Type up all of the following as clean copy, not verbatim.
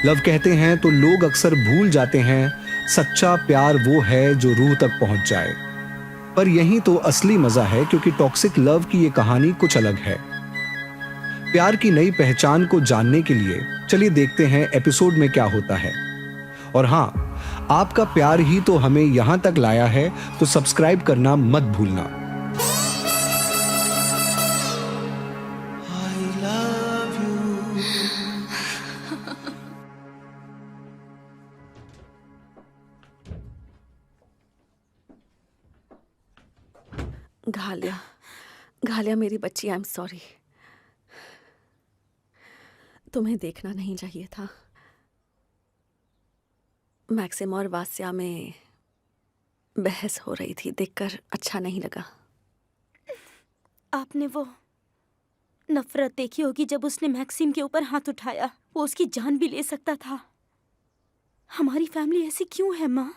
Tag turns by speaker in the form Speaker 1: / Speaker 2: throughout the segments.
Speaker 1: Love कहते हैं तो लोग अक्सर भूल जाते हैं सच्चा प्यार वो है जो रूह तक पहुंच जाए। पर यही तो असली मजा है, क्योंकि टॉक्सिक लव की ये कहानी कुछ अलग है। प्यार की नई पहचान को जानने के लिए चलिए देखते हैं एपिसोड में क्या होता है। और हाँ, आपका प्यार ही तो हमें यहां तक लाया है, तो सब्सक्राइब करना मत भूलना। I love you.
Speaker 2: घालिया, घालिया मेरी बच्ची, आई एम सॉरी। तुम्हें देखना नहीं चाहिए था। मैक्सिम और वास्या में बहस हो रही थी, देखकर अच्छा नहीं लगा।
Speaker 3: आपने वो नफरत देखी होगी जब उसने मैक्सिम के ऊपर हाथ उठाया। वो उसकी जान भी ले सकता था। हमारी फैमिली ऐसी क्यों है माँ?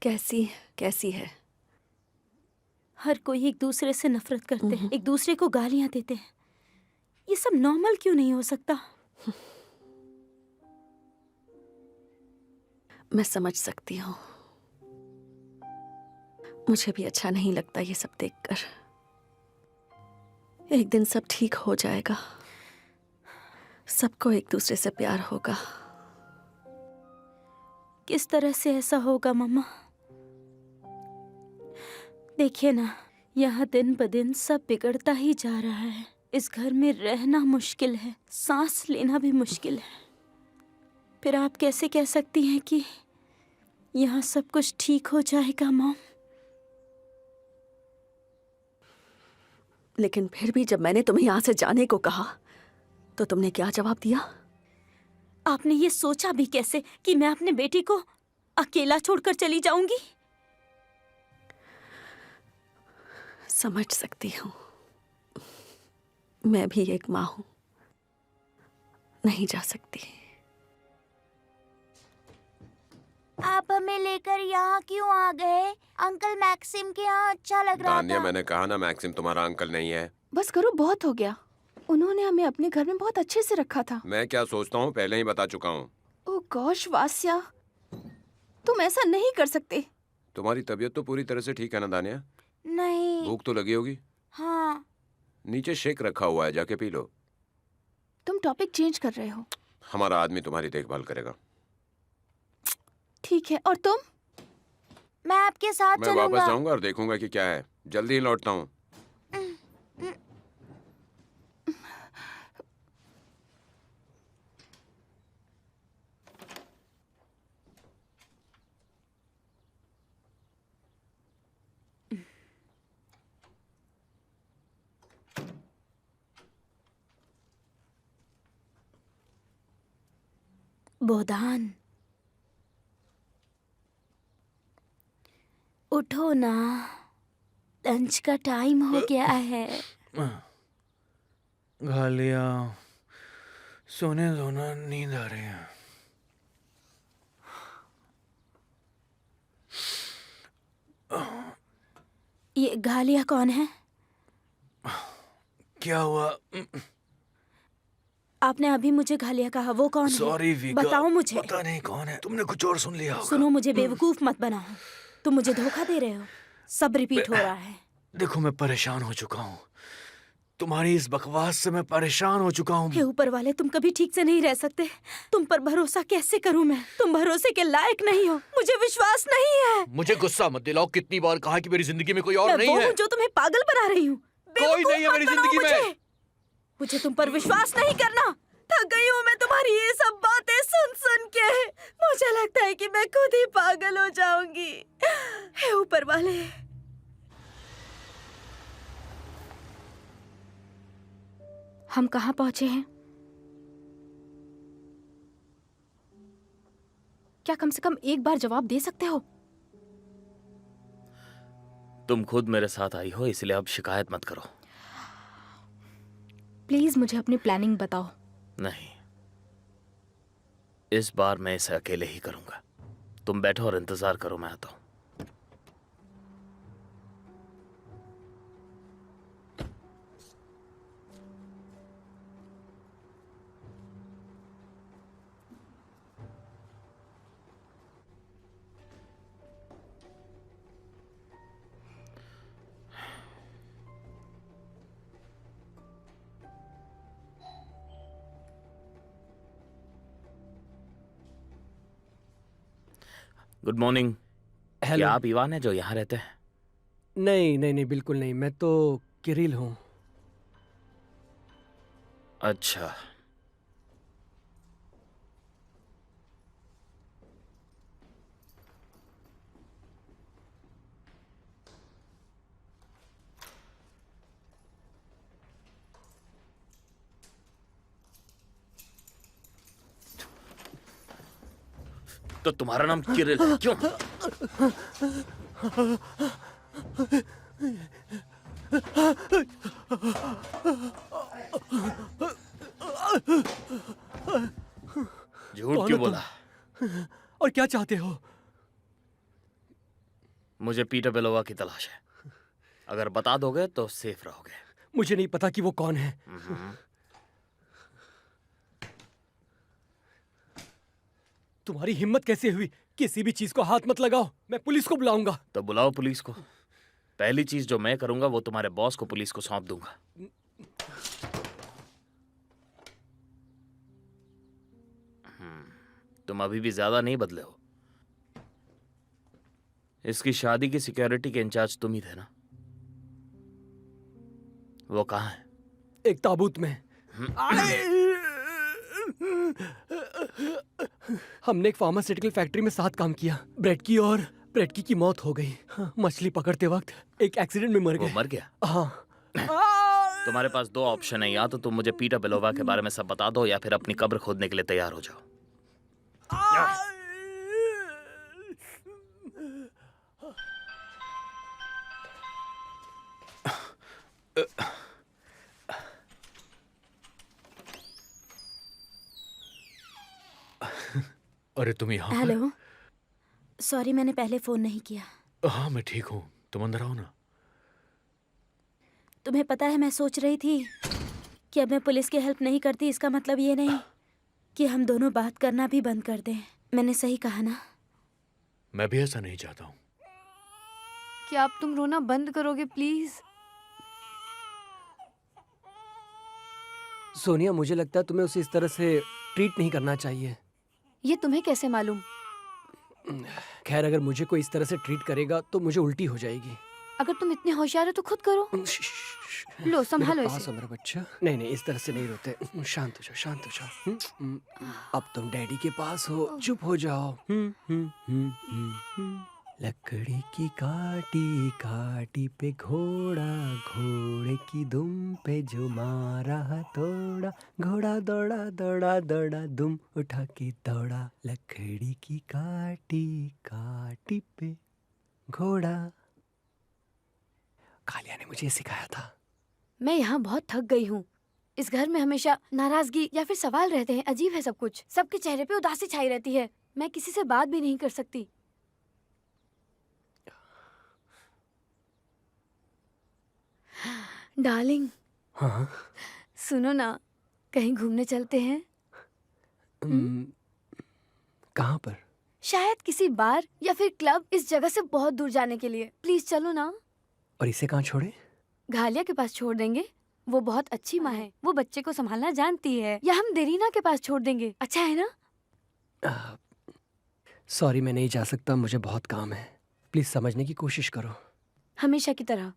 Speaker 2: कैसी कैसी है?
Speaker 3: हर कोई एक दूसरे से नफरत करते हैं, एक दूसरे को गालियां देते हैं। ये सब नॉर्मल क्यों नहीं हो सकता?
Speaker 2: मैं समझ सकती हूँ। मुझे भी अच्छा नहीं लगता ये सब देखकर। एक दिन सब ठीक हो जाएगा, सबको एक दूसरे से प्यार होगा।
Speaker 3: किस तरह से ऐसा होगा मम्मा? देखिए ना, यहाँ दिन ब दिन सब बिगड़ता ही जा रहा है। इस घर में रहना मुश्किल है, सांस लेना भी मुश्किल है। फिर आप कैसे कह सकती हैं कि यहाँ सब कुछ ठीक हो जाएगा मॉम?
Speaker 2: लेकिन फिर भी जब मैंने तुम्हें यहाँ से जाने को कहा तो तुमने क्या जवाब दिया?
Speaker 3: आपने ये सोचा भी कैसे कि मैं अपने बेटी को अकेला छोड़कर चली जाऊंगी?
Speaker 2: समझ सकती हूँ, मैं भी एक माँ हूँ, नहीं जा सकती।
Speaker 4: आप हमें लेकर यहाँ क्यों आ गए? अंकल मैक्सिम के यहाँ अच्छा लग रहा
Speaker 5: तान्या,
Speaker 4: था।
Speaker 5: मैंने कहा ना मैक्सिम तुम्हारा अंकल नहीं है।
Speaker 6: बस करो, बहुत हो गया। उन्होंने हमें अपने घर में बहुत अच्छे से रखा था।
Speaker 5: मैं क्या सोचता हूँ पहले ही बता चुका हूँ।
Speaker 6: ओह गॉश वास्या, तुम ऐसा नहीं कर सकते।
Speaker 5: तुम्हारी तबीयत तो पूरी तरह से ठीक है ना तान्या?
Speaker 4: नहीं।
Speaker 5: भूख तो लगी होगी।
Speaker 4: हाँ।
Speaker 5: नीचे शेक रखा हुआ है, जाके पी लो।
Speaker 6: तुम टॉपिक चेंज कर रहे हो।
Speaker 5: हमारा आदमी तुम्हारी देखभाल करेगा।
Speaker 6: ठीक है, और तुम?
Speaker 4: मैं आपके साथ
Speaker 5: मैं
Speaker 4: चलूंगा।
Speaker 5: वापस जाऊंगा और देखूंगा कि क्या है। जल्दी ही लौटता हूँ।
Speaker 3: बोधान, उठो ना, लंच का टाइम हो गया है।
Speaker 7: घालिया, सोने दो ना, नींद आ रही है।
Speaker 3: ये घालिया कौन है?
Speaker 7: क्या हुआ?
Speaker 3: आपने अभी मुझे घालिया कहा, वो कौन है?
Speaker 7: सॉरी वीका,
Speaker 3: बताओ मुझे।
Speaker 7: पता नहीं कौन है, तुमने कुछ और सुन लिया होगा।
Speaker 3: सुनो, मुझे बेवकूफ मत बनाओ। तुम मुझे धोखा दे रहे हो। सब रिपीट हो रहा है।
Speaker 7: देखो, मैं परेशान हो चुका हूँ। तुम्हारी इस बकवास से मैं परेशान हो चुका हूँ।
Speaker 3: हे ऊपर वाले, तुम कभी ठीक से नहीं रह सकते। तुम पर भरोसा कैसे करूं मैं? तुम भरोसे के लायक नहीं हो। मुझे विश्वास नहीं है।
Speaker 7: मुझे गुस्सा मत दिलाओ। कितनी बार कहा कि मेरी जिंदगी में कोई और
Speaker 3: मैं
Speaker 7: नहीं
Speaker 3: वो
Speaker 7: है।
Speaker 3: हूं जो तुम्हें पागल बना रही हूँ।
Speaker 7: कोई नहीं है मेरी जिंदगी में।
Speaker 3: मुझे तुम पर विश्वास नहीं करना। थक गई हूँ मैं तुम्हारी ये सब बातें सुन सुन के। मुझे लगता है कि मैं खुद ही पागल हो जाऊंगी। हे ऊपर वाले।
Speaker 6: हम कहाँ पहुंचे हैं? क्या कम से कम एक बार जवाब दे सकते हो?
Speaker 8: तुम खुद मेरे साथ आई हो, इसलिए अब शिकायत मत करो।
Speaker 6: प्लीज मुझे अपनी प्लानिंग बताओ।
Speaker 8: नहीं, इस बार मैं इसे अकेले ही करूंगा। तुम बैठो और इंतजार करो, मैं आता हूं। Good morning.
Speaker 9: हेलो।
Speaker 8: क्या आप इवान है जो यहाँ रहते हैं?
Speaker 9: नहीं नहीं नहीं, बिल्कुल नहीं, मैं तो किरिल हूँ।
Speaker 8: अच्छा। तो तुम्हारा नाम किरिल है क्यों? झूठ
Speaker 9: कौन
Speaker 8: क्यों
Speaker 9: हो
Speaker 8: बोला?
Speaker 9: और क्या चाहते हो?
Speaker 8: मुझे पीटर बेलोवा की तलाश है। अगर बता दोगे तो सेफ रहोगे।
Speaker 9: मुझे नहीं पता कि वो कौन है। तुम्हारी हिम्मत कैसे हुई? किसी भी चीज को हाथ मत लगाओ, मैं पुलिस को बुलाऊंगा।
Speaker 8: तो बुलाओ पुलिस को। पहली चीज जो मैं करूंगा वो तुम्हारे बॉस को पुलिस को सौंप दूंगा। तुम अभी भी ज्यादा नहीं बदले हो। इसकी शादी की सिक्योरिटी के इंचार्ज तुम ही थे ना? वो कहाँ है?
Speaker 9: एक ताबूत में। हमने एक फार्मास्यूटिकल फैक्ट्री में साथ काम किया। ब्रेड की मौत हो गई। हाँ, मछली पकड़ते वक्त एक एक्सीडेंट में मर
Speaker 8: वो
Speaker 9: गए।
Speaker 8: मर गया?
Speaker 9: हाँ।
Speaker 8: तुम्हारे पास दो ऑप्शन है, या तो तुम मुझे पीटर बेलोवा के बारे में सब बता दो या फिर अपनी कब्र खोदने के लिए तैयार हो जाओ।
Speaker 7: अरे तुम यहाँ पर?
Speaker 3: हेलो, सॉरी मैंने पहले फोन नहीं किया।
Speaker 7: हाँ मैं ठीक हूँ, तुम अंदर आओ ना।
Speaker 3: तुम्हें पता है मैं सोच रही थी कि अब मैं पुलिस की हेल्प नहीं करती, इसका मतलब ये नहीं कि हम दोनों बात करना भी बंद कर दें। मैंने सही कहा ना?
Speaker 7: मैं भी ऐसा नहीं चाहता हूँ।
Speaker 6: क्या आप तुम रोना बंद करोगे प्लीज?
Speaker 9: सोनिया, मुझे लगता है तुम्हें उसे इस तरह से ट्रीट नहीं करना चाहिए।
Speaker 6: ये तुम्हें कैसे मालूम?
Speaker 9: खैर, अगर मुझे कोई इस तरह से ट्रीट करेगा तो मुझे उल्टी हो जाएगी।
Speaker 6: अगर तुम इतने होशियार हो तो खुद करो। लो संभालो
Speaker 9: मेरे पास
Speaker 6: इसे।
Speaker 9: हो मेरा बच्चा। नहीं नहीं, इस तरह से नहीं रोते। शांत हो जाओ, शांत हो जाओ। अब तुम डैडी के पास हो, चुप हो जाओ। लकड़ी की काटी काटी पे घोड़ा, घोड़े की दुम पे जो मारा हथौड़ा, घोड़ा दौड़ा दौड़ा दौड़ा दुम उठा के दौड़ा। लकड़ी की काटी काटी पे घोड़ा। कालिया ने मुझे सिखाया था।
Speaker 6: मैं यहाँ बहुत थक गई हूँ। इस घर में हमेशा नाराजगी या फिर सवाल रहते हैं। अजीब है सब कुछ। सबके चेहरे पे उदासी छाई रहती है। मैं किसी से बात भी नहीं कर सकती। डार्लिंग,
Speaker 9: हाँ।
Speaker 6: सुनो ना, कहीं घूमने चलते हैं?
Speaker 9: कहाँ पर?
Speaker 6: शायद किसी बार या फिर क्लब, इस जगह से बहुत दूर जाने के लिए। प्लीज चलो ना।
Speaker 9: और इसे कहाँ छोड़े?
Speaker 6: घालिया के पास छोड़ देंगे। वो बहुत अच्छी माँ है। वो बच्चे को संभालना जानती है। या हम देरीना के पास छोड़ देंगे। अच्छा है ना?
Speaker 9: सॉरी, मैं नहीं जा सकता, मुझे बहुत काम है। प्लीज समझने की कोशिश करो।
Speaker 6: हमेशा की तरह।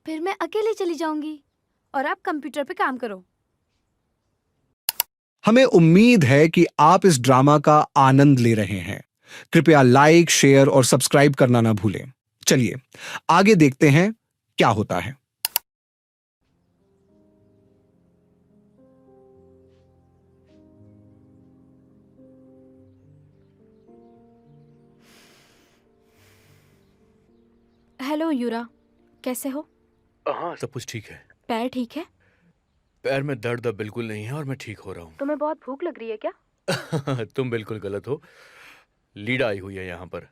Speaker 6: फिर मैं अकेले चली जाऊंगी और आप कंप्यूटर पे काम करो।
Speaker 1: हमें उम्मीद है कि आप इस ड्रामा का आनंद ले रहे हैं। कृपया लाइक, शेयर और सब्सक्राइब करना ना भूलें। चलिए आगे देखते हैं क्या होता है।
Speaker 6: हेलो यूरा, कैसे हो?
Speaker 7: हाँ सब कुछ ठीक है।
Speaker 6: पैर ठीक है?
Speaker 7: पैर में दर्द अब बिल्कुल नहीं है और मैं ठीक हो रहा हूँ।
Speaker 6: तुम्हें बहुत भूख लग रही है क्या?
Speaker 7: तुम बिल्कुल गलत हो। लीडा आई हुई है यहाँ पर।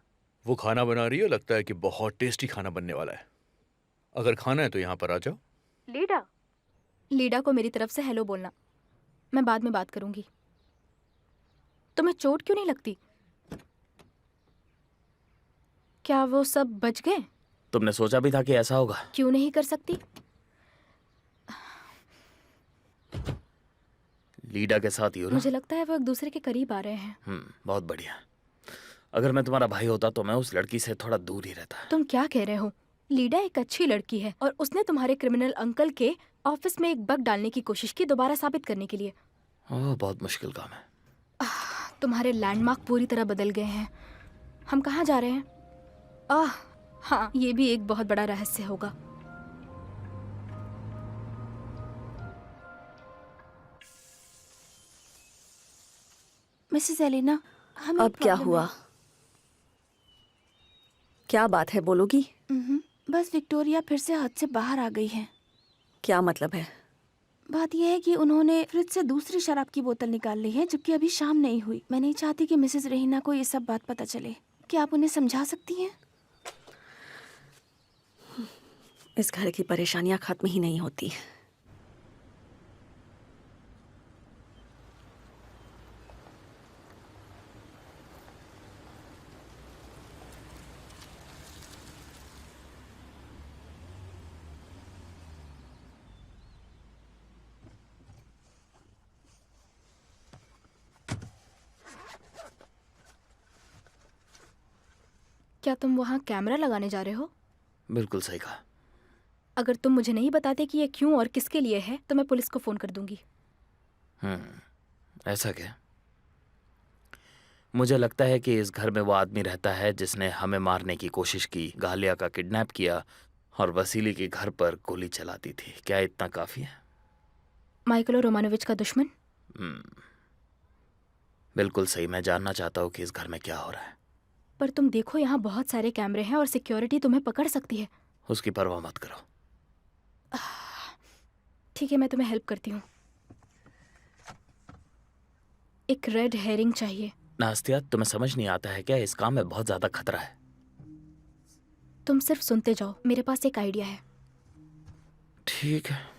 Speaker 7: वो खाना बना रही है, लगता है कि बहुत टेस्टी खाना बनने वाला है। अगर खाना है तो यहाँ पर आ जाओ।
Speaker 6: लीडा?
Speaker 10: लीडा को मेरी तरफ से हेलो बोलना। मैं बाद में बात करूंगी। तुम्हें चोट क्यों नहीं लगती? क्या वो सब बच गए?
Speaker 8: तुमने सोचा भी था कि ऐसा होगा?
Speaker 10: क्यों नहीं कर सकती?
Speaker 8: लीडा के साथ ही हो ना?
Speaker 10: मुझे लगता है वो एक दूसरे के करीब आ रहे हैं।
Speaker 8: बहुत बढ़िया। अगर मैं तुम्हारा भाई होता तो मैं उस लड़की से थोड़ा दूर ही रहता।
Speaker 10: तुम क्या कह रहे हो? लीडा एक अच्छी लड़की है और उसने तुम्हारे क्रिमिनल अंकल के ऑफिस में एक बग डालने की कोशिश की दोबारा साबित करने के लिए।
Speaker 8: ओह, बहुत मुश्किल काम है।
Speaker 10: तुम्हारे लैंडमार्क पूरी तरह बदल गए हैं। हम कहाँ जा रहे हैं? हाँ, ये भी एक बहुत बड़ा रहस्य होगा। मिसेस एलिना, हमें
Speaker 2: अब
Speaker 10: एक
Speaker 2: क्या
Speaker 10: प्रॉब्लम
Speaker 2: हुआ?
Speaker 10: है।
Speaker 2: क्या बात है, बोलोगी?
Speaker 10: बस विक्टोरिया फिर से हद से बाहर आ गई है।
Speaker 2: क्या मतलब है?
Speaker 10: बात यह है कि उन्होंने फ्रिज से दूसरी शराब की बोतल निकाल ली है, जबकि अभी शाम नहीं हुई। मैं नहीं चाहती कि मिसेस रहीना को ये सब बात पता चले। क्या आप उन्हें समझा सकती हैं?
Speaker 2: इस घर की परेशानियां खत्म ही नहीं होती।
Speaker 10: क्या तुम वहाँ कैमरा लगाने जा रहे हो?
Speaker 8: बिल्कुल सही कहा।
Speaker 10: अगर तुम मुझे नहीं बताते कि ये क्यों और किसके लिए है तो मैं पुलिस को फोन कर दूंगी।
Speaker 8: ऐसा क्या? मुझे लगता है कि इस घर में वो आदमी रहता है जिसने हमें मारने की कोशिश की, गालिया का किडनैप किया और वसीली के घर पर गोली चला दी थी। क्या इतना काफी है?
Speaker 10: माइकल रोमानोविच का दुश्मन?
Speaker 8: बिल्कुल सही। मैं जानना चाहता हूँ कि इस घर में क्या हो रहा है।
Speaker 10: पर तुम देखो, यहाँ बहुत सारे कैमरे हैं और सिक्योरिटी तुम्हें पकड़ सकती है।
Speaker 8: उसकी परवाह मत करो।
Speaker 10: ठीक है, मैं तुम्हें हेल्प करती हूँ। एक रेड हेरिंग चाहिए।
Speaker 8: नास्तिया, तुम्हें समझ नहीं आता है क्या? इस काम में बहुत ज्यादा खतरा है।
Speaker 10: तुम सिर्फ सुनते जाओ, मेरे पास एक आइडिया है।
Speaker 8: ठीक है।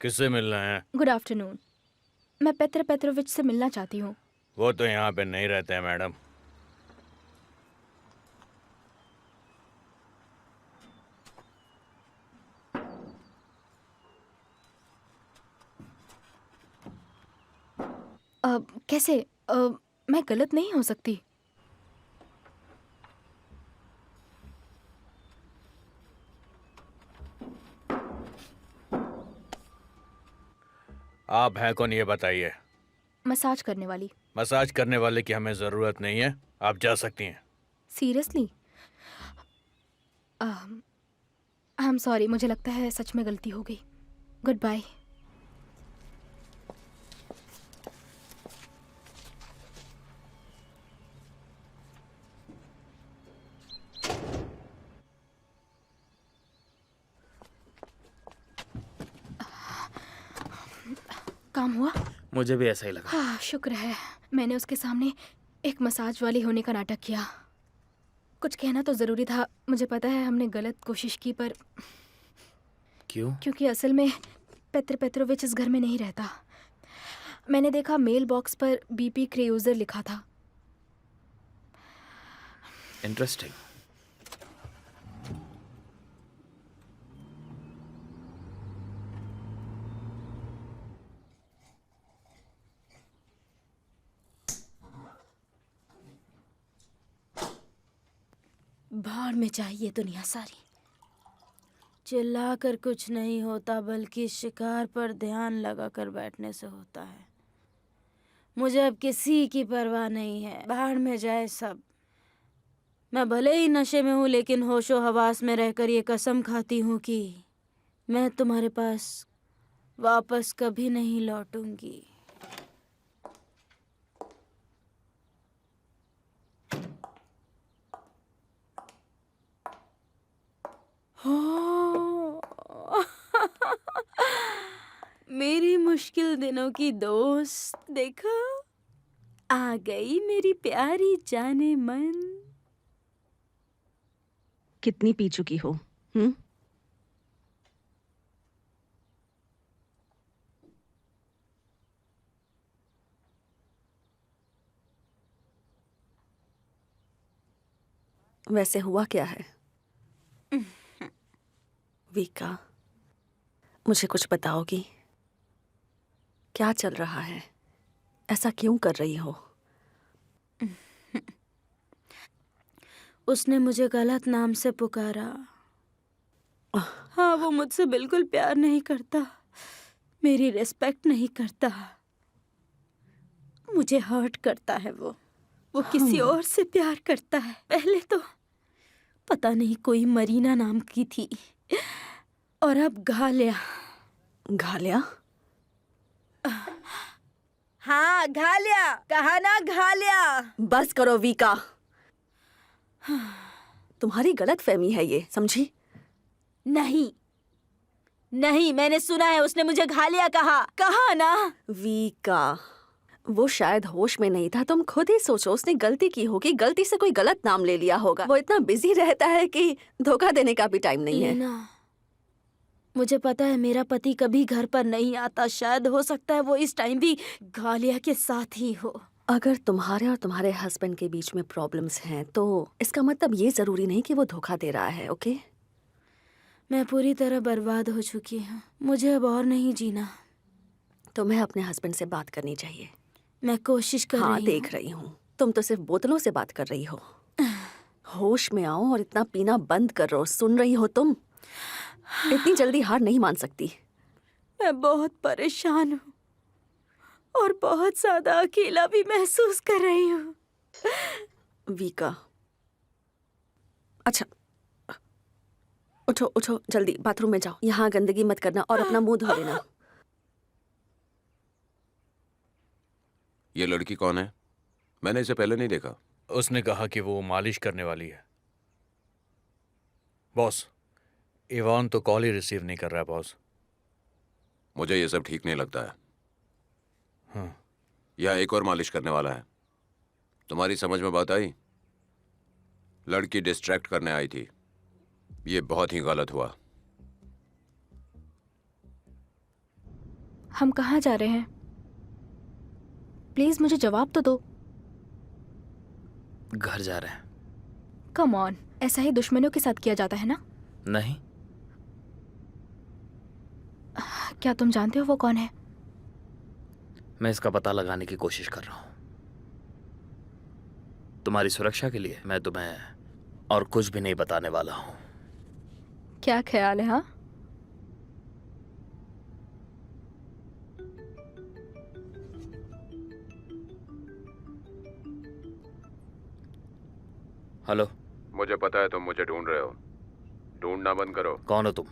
Speaker 7: किससे मिलना है?
Speaker 10: Good afternoon. मैं पेत्र पेत्रोविच से मिलना चाहती हूँ।
Speaker 7: वो तो यहाँ पे नहीं रहते हैं मैडम।
Speaker 10: कैसे? मैं गलत नहीं हो सकती।
Speaker 7: आप हैं कौन, ये बताइए।
Speaker 10: मसाज करने वाली।
Speaker 7: मसाज करने वाले की हमें जरूरत नहीं है, आप जा सकती हैं।
Speaker 10: सीरियसली? आई एम सॉरी, मुझे लगता है सच में गलती हो गई। Goodbye. काम हुआ?
Speaker 8: मुझे भी ऐसा ही लगा।
Speaker 10: हाँ, शुक्र है। मैंने उसके सामने एक मसाज वाली होने का नाटक किया। कुछ कहना तो जरूरी था। मुझे पता है हमने गलत कोशिश की, पर
Speaker 8: क्यों?
Speaker 10: क्योंकि असल में पेत्र पेत्रोविच इस घर में नहीं रहता। मैंने देखा मेल बॉक्स पर बीपी क्रेयूजर लिखा था।
Speaker 8: इंटरेस्टिंग।
Speaker 3: भाड़ में चाहिए दुनिया सारी। चिल्लाकर कुछ नहीं होता, बल्कि शिकार पर ध्यान लगाकर बैठने से होता है। मुझे अब किसी की परवाह नहीं है, भाड़ में जाए सब। मैं भले ही नशे में हूँ, लेकिन होशो हवास में रहकर ये कसम खाती हूँ कि मैं तुम्हारे पास वापस कभी नहीं लौटूंगी। मुश्किल दिनों की दोस्त। देखो, आ गई मेरी प्यारी जाने मन।
Speaker 2: कितनी पी चुकी हो? हम्म? वैसे हुआ क्या है? वीका, मुझे कुछ बताओगी? क्या चल रहा है? ऐसा क्यों कर रही हो?
Speaker 3: उसने मुझे गलत नाम से पुकारा। हाँ, वो मुझसे बिल्कुल प्यार नहीं करता, मेरी रिस्पेक्ट नहीं करता, मुझे हर्ट करता है। वो किसी और से प्यार करता है। पहले तो पता नहीं कोई मरीना नाम की थी, और अब घालिया।
Speaker 2: घालिया?
Speaker 3: हाँ, घालिया। कहा ना, घालिया।
Speaker 2: बस करो वीका, तुम्हारी गलत फहमी है ये, समझी?
Speaker 3: नहीं नहीं, मैंने सुना है, उसने मुझे घालिया कहा। कहा ना।
Speaker 2: वीका, वो शायद होश में नहीं था। तुम खुद ही सोचो, उसने गलती की होगी, गलती से कोई गलत नाम ले लिया होगा। वो इतना बिजी रहता है कि धोखा देने का भी टाइम नहीं है।
Speaker 3: लेना, मुझे पता है मेरा पति कभी घर पर नहीं आता। शायद हो सकता है वो इस टाइम भी घालिया के साथ ही हो।
Speaker 2: अगर तुम्हारे और तुम्हारे हस्बैंड के बीच में प्रॉब्लम्स हैं तो इसका मतलब ये जरूरी नहीं कि वो धोखा दे रहा है। ओके?
Speaker 3: मैं पूरी तरह बर्बाद हो चुकी हूँ, मुझे अब और नहीं जीना।
Speaker 2: तुम्हें अपने हस्बैंड से बात करनी चाहिए।
Speaker 3: मैं कोशिश कर
Speaker 2: हाँ,
Speaker 3: रही
Speaker 2: देख रही हूँ। तुम तो सिर्फ बोतलों से बात कर रही हो। होश में आओ और इतना पीना बंद करो। सुन रही हो तुम? इतनी जल्दी हार नहीं मान सकती।
Speaker 3: मैं बहुत परेशान हूँ और बहुत ज्यादा अकेला भी महसूस कर रही हूँ।
Speaker 2: वीका, अच्छा उठो उठो, जल्दी बाथरूम में जाओ। यहाँ गंदगी मत करना और अपना मुंह धो लेना।
Speaker 5: ये लड़की कौन है? मैंने इसे पहले नहीं देखा।
Speaker 7: उसने कहा कि वो मालिश करने वाली है। बॉस, इवान तो कॉल ही रिसीव नहीं कर रहा है बॉस।
Speaker 5: मुझे ये सब ठीक नहीं लगता है।
Speaker 7: हाँ।
Speaker 5: यह एक और मालिश करने वाला है। तुम्हारी समझ में बात आई? लड़की डिस्ट्रैक्ट करने आई थी। ये बहुत ही गलत हुआ।
Speaker 6: हम कहाँ जा रहे हैं? प्लीज मुझे जवाब तो दो।
Speaker 8: घर जा रहे हैं।
Speaker 6: कम ऑन, ऐसा ही दुश्मनों के साथ किया जाता है ना?
Speaker 8: नहीं।
Speaker 6: क्या तुम जानते हो वो कौन है?
Speaker 8: मैं इसका पता लगाने की कोशिश कर रहा हूं। तुम्हारी सुरक्षा के लिए मैं तुम्हें और कुछ भी नहीं बताने वाला हूं।
Speaker 6: क्या ख्याल है? हाँ,
Speaker 8: हेलो।
Speaker 5: मुझे पता है तुम मुझे ढूंढ रहे हो। ढूंढना बंद करो।
Speaker 8: कौन हो तुम?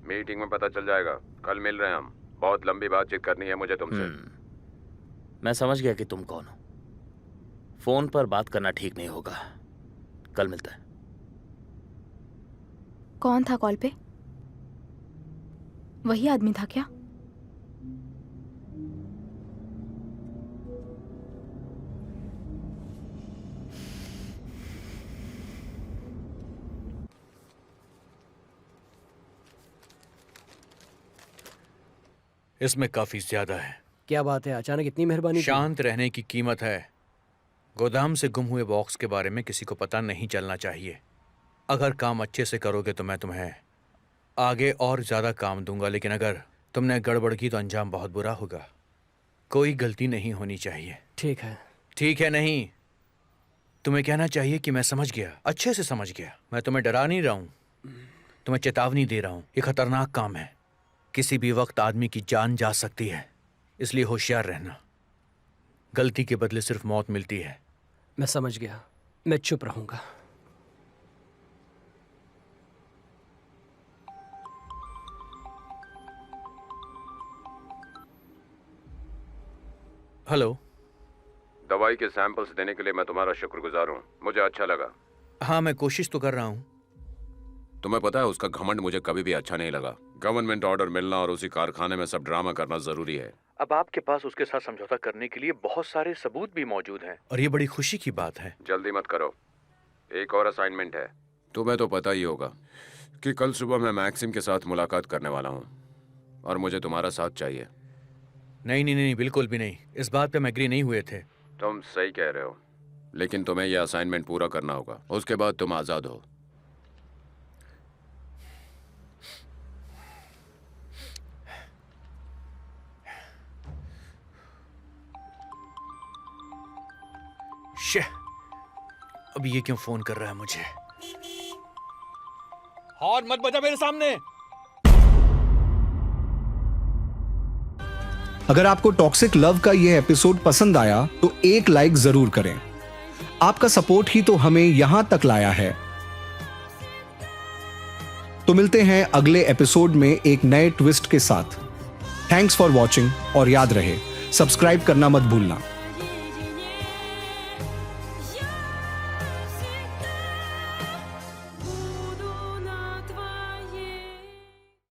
Speaker 5: मीटिंग में पता चल जाएगा। कल मिल रहे हैं हम। बहुत लंबी बातचीत करनी है मुझे तुमसे।
Speaker 8: मैं समझ गया कि तुम कौन हो। फोन पर बात करना ठीक नहीं होगा। कल मिलता है।
Speaker 6: कौन था कॉल पे? वही आदमी था क्या?
Speaker 7: इसमें काफी ज्यादा है।
Speaker 9: क्या बात है, अचानक इतनी मेहरबानी की?
Speaker 7: शांत रहने की कीमत है। गोदाम से गुम हुए बॉक्स के बारे में किसी को पता नहीं चलना चाहिए। अगर काम अच्छे से करोगे तो मैं तुम्हें आगे और ज्यादा काम दूंगा, लेकिन अगर तुमने गड़बड़ की तो अंजाम बहुत बुरा होगा। कोई गलती नहीं होनी चाहिए।
Speaker 9: ठीक है।
Speaker 7: ठीक है नहीं, तुम्हें कहना चाहिए कि मैं समझ गया, अच्छे से समझ गया। मैं तुम्हें डरा नहीं रहा हूं, तुम्हें चेतावनी दे रहा हूं। ये खतरनाक काम है, किसी भी वक्त आदमी की जान जा सकती है, इसलिए होशियार रहना। गलती के बदले सिर्फ मौत मिलती है।
Speaker 9: मैं समझ गया, मैं चुप रहूंगा।
Speaker 7: हेलो।
Speaker 5: दवाई के सैंपल्स देने के लिए मैं तुम्हारा शुक्रगुजार हूँ। मुझे अच्छा लगा।
Speaker 7: हाँ, मैं कोशिश तो कर रहा हूँ।
Speaker 5: तुम्हें पता है उसका घमंड मुझे कभी भी अच्छा नहीं लगा। गवर्नमेंट ऑर्डर मिलना और उसी कारखाने में सब ड्रामा करना जरूरी है।
Speaker 7: अब आपके पास उसके साथ समझौता करने के लिए बहुत सारे सबूत भी मौजूद हैं और ये बड़ी खुशी की बात है।
Speaker 5: जल्दी मत करो, एक और असाइनमेंट है। तुम्हें तो पता ही होगा कि कल सुबह मैं मैक्सिम के साथ मुलाकात करने वाला हूँ और मुझे तुम्हारा साथ चाहिए।
Speaker 7: नहीं नहीं नहीं, बिल्कुल भी नहीं। इस बात पे हम एग्री नहीं हुए थे।
Speaker 5: तुम सही कह रहे हो, लेकिन तुम्हें यह असाइनमेंट पूरा करना होगा, उसके बाद तुम आज़ाद हो।
Speaker 7: शे, अब ये क्यों फोन कर रहा है मुझे? हॉर्न मत बजा मेरे सामने।
Speaker 1: अगर आपको टॉक्सिक लव का यह एपिसोड पसंद आया तो एक लाइक जरूर करें। आपका सपोर्ट ही तो हमें यहां तक लाया है। तो मिलते हैं अगले एपिसोड में एक नए ट्विस्ट के साथ। थैंक्स फॉर वॉचिंग और याद रहे सब्सक्राइब करना मत भूलना।